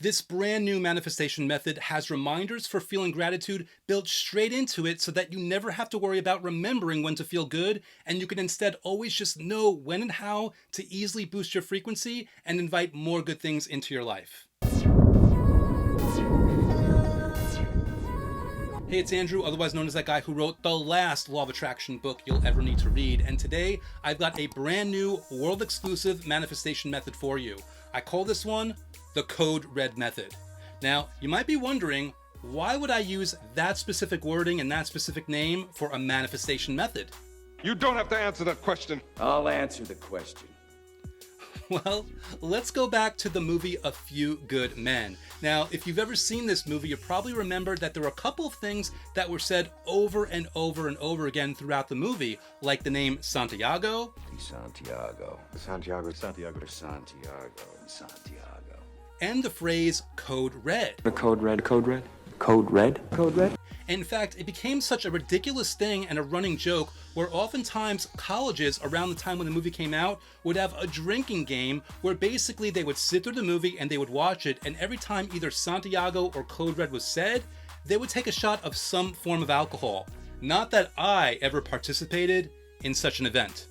This brand new manifestation method has reminders for feeling gratitude built straight into it so that you never have to worry about remembering when to feel good, and you can instead always just know when and how to easily boost your frequency and invite more good things into your life. Hey, it's Andrew, otherwise known as that guy who wrote the last Law of Attraction book you'll ever need to read, and today I've got a brand new world-exclusive manifestation method for you. I call this one the Code Red Method. Now, you might be wondering, why would I use that specific wording and that specific name for a manifestation method? You don't have to answer that question. I'll answer the question. Well, let's go back to the movie A Few Good Men. Now, if you've ever seen this movie, you probably remember that there were a couple of things that were said over and over and over again throughout the movie, like the name Santiago, Santiago, and the phrase Code Red. The Code Red. Code Red? In fact, it became such a ridiculous thing and a running joke where oftentimes colleges around the time when the movie came out would have a drinking game where basically they would sit through the movie and they would watch it, and every time either Santiago or Code Red was said, they would take a shot of some form of alcohol. Not that I ever participated in such an event.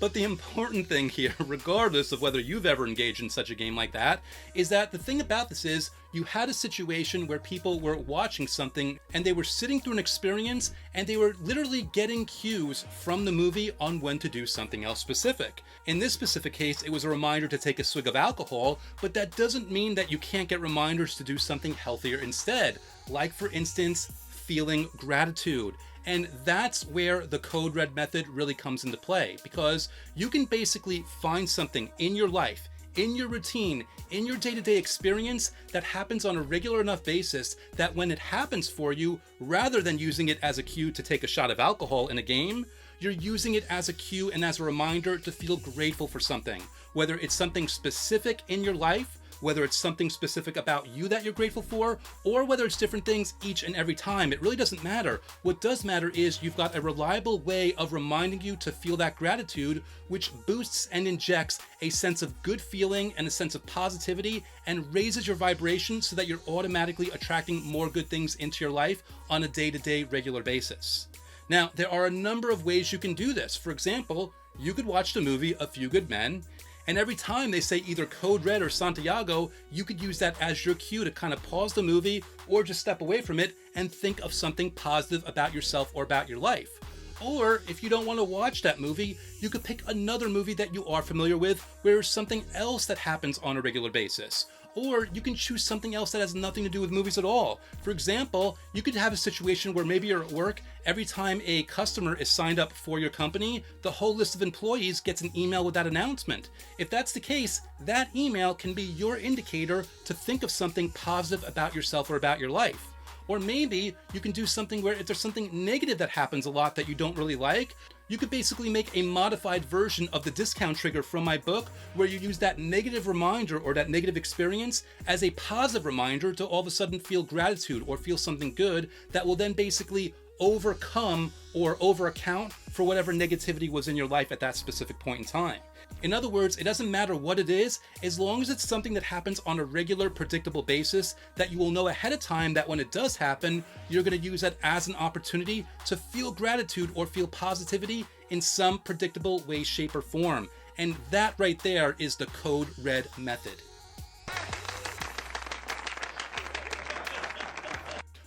But the important thing here, regardless of whether you've ever engaged in such a game like that, is that the thing about this is you had a situation where people were watching something and they were sitting through an experience and they were literally getting cues from the movie on when to do something else specific. In this specific case, it was a reminder to take a swig of alcohol, but that doesn't mean that you can't get reminders to do something healthier instead, like for instance, feeling gratitude. And that's where the Code Red method really comes into play, because you can basically find something in your life, in your routine, in your day-to-day experience that happens on a regular enough basis that when it happens for you, rather than using it as a cue to take a shot of alcohol in a game, you're using it as a cue and as a reminder to feel grateful for something, whether it's something specific in your life, whether it's something specific about you that you're grateful for, or whether it's different things each and every time. It really doesn't matter. What does matter is you've got a reliable way of reminding you to feel that gratitude, which boosts and injects a sense of good feeling and a sense of positivity and raises your vibration so that you're automatically attracting more good things into your life on a day-to-day regular basis. Now, there are a number of ways you can do this. For example, you could watch the movie A Few Good Men, and every time they say either Code Red or Santiago, you could use that as your cue to kind of pause the movie or just step away from it and think of something positive about yourself or about your life. Or if you don't want to watch that movie, you could pick another movie that you are familiar with where there's something else that happens on a regular basis. Or you can choose something else that has nothing to do with movies at all. For example, you could have a situation where maybe you're at work, every time a customer is signed up for your company, the whole list of employees gets an email with that announcement. If that's the case, that email can be your indicator to think of something positive about yourself or about your life. Or maybe you can do something where if there's something negative that happens a lot that you don't really like, you could basically make a modified version of the discount trigger from my book where you use that negative reminder or that negative experience as a positive reminder to all of a sudden feel gratitude or feel something good that will then basically overcome or over-account for whatever negativity was in your life at that specific point in time. In other words, it doesn't matter what it is, as long as it's something that happens on a regular, predictable basis that you will know ahead of time that when it does happen, you're going to use that as an opportunity to feel gratitude or feel positivity in some predictable way, shape, or form. And that right there is the Code Red method.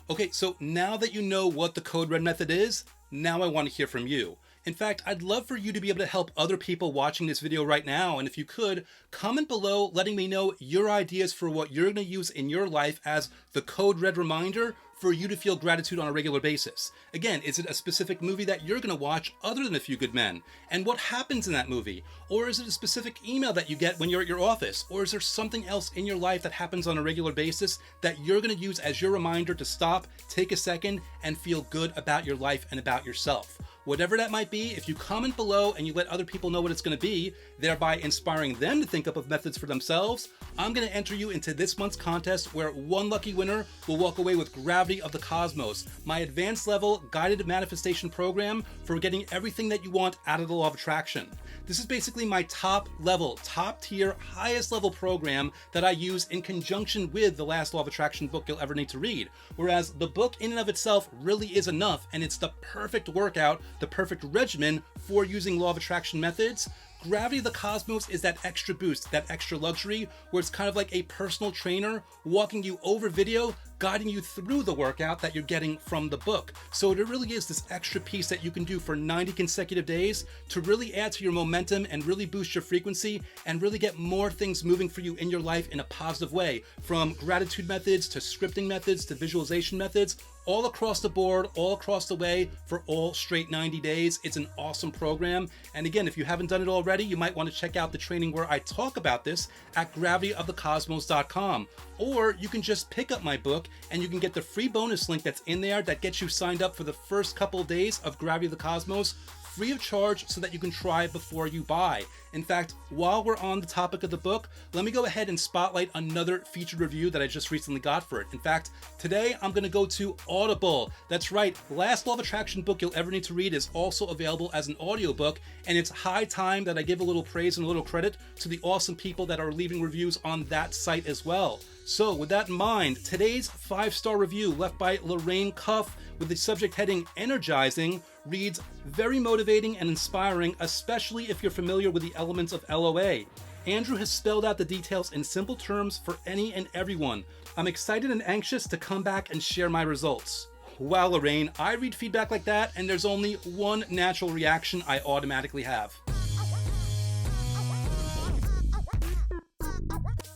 Okay, so now that you know what the Code Red method is, now I want to hear from you. In fact, I'd love for you to be able to help other people watching this video right now, and if you could, comment below letting me know your ideas for what you're going to use in your life as the Code Red reminder for you to feel gratitude on a regular basis. Again, is it a specific movie that you're going to watch other than A Few Good Men? And what happens in that movie? Or is it a specific email that you get when you're at your office? Or is there something else in your life that happens on a regular basis that you're going to use as your reminder to stop, take a second, and feel good about your life and about yourself? Whatever that might be, if you comment below and you let other people know what it's going to be, thereby inspiring them to think up of methods for themselves, I'm going to enter you into this month's contest where one lucky winner will walk away with Gravity of the Cosmos, my advanced level guided manifestation program for getting everything that you want out of the law of attraction. This is basically my top level, top tier, highest level program that I use in conjunction with the last law of attraction book you'll ever need to read. Whereas the book in and of itself really is enough, and it's the perfect workout, the perfect regimen for using law of attraction methods. Gravity of the Cosmos is that extra boost, that extra luxury, where it's kind of like a personal trainer walking you over video, guiding you through the workout that you're getting from the book. So it really is this extra piece that you can do for 90 consecutive days to really add to your momentum and really boost your frequency and really get more things moving for you in your life in a positive way, from gratitude methods to scripting methods to visualization methods, all across the board, all across the way for all straight 90 days. It's an awesome program. And again, if you haven't done it already, you might want to check out the training where I talk about this at gravityofthecosmos.com. Or you can just pick up my book and you can get the free bonus link that's in there that gets you signed up for the first couple of days of Gravity of the Cosmos, free of charge, so that you can try it before you buy. In fact, while we're on the topic of the book, let me go ahead and spotlight another featured review that I just recently got for it. In fact, today I'm going to go to Audible. That's right, last law of attraction book you'll ever need to read is also available as an audiobook, and it's high time that I give a little praise and a little credit to the awesome people that are leaving reviews on that site as well. So with that in mind, today's 5-star review left by Lorraine Cuff with the subject heading Energizing reads, very motivating and inspiring, especially if you're familiar with the elements of LOA. Andrew has spelled out the details in simple terms for any and everyone. I'm excited and anxious to come back and share my results. Wow, Lorraine, I read feedback like that and there's only one natural reaction I automatically have.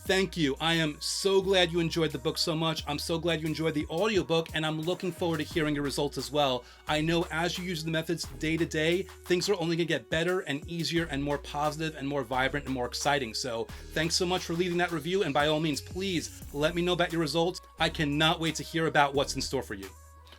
Thank you. I am so glad you enjoyed the book so much. I'm so glad you enjoyed the audiobook, and I'm looking forward to hearing your results as well. I know as you use the methods day to day, things are only going to get better and easier and more positive and more vibrant and more exciting. So thanks so much for leaving that review, and by all means, please let me know about your results. I cannot wait to hear about what's in store for you.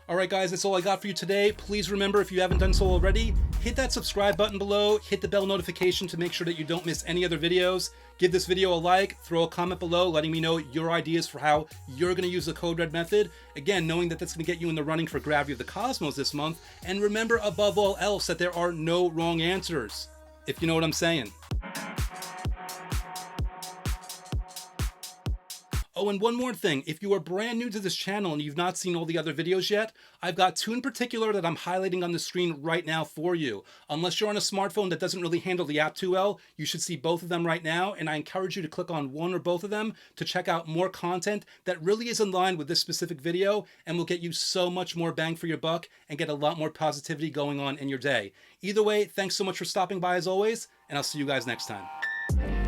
All right, guys, that's all I got for you today. Please remember, if you haven't done so already, hit that subscribe button below, hit the bell notification to make sure that you don't miss any other videos. Give this video a like, throw a comment below letting me know your ideas for how you're going to use the Code Red method. Again, knowing that that's going to get you in the running for Gravity of the Cosmos this month. And remember, above all else, that there are no wrong answers, if you know what I'm saying. Oh, and one more thing. If you are brand new to this channel and you've not seen all the other videos yet, I've got two in particular that I'm highlighting on the screen right now for you. Unless you're on a smartphone that doesn't really handle the app too well, you should see both of them right now, and I encourage you to click on one or both of them to check out more content that really is in line with this specific video and will get you so much more bang for your buck and get a lot more positivity going on in your day. Either way, thanks so much for stopping by as always, and I'll see you guys next time.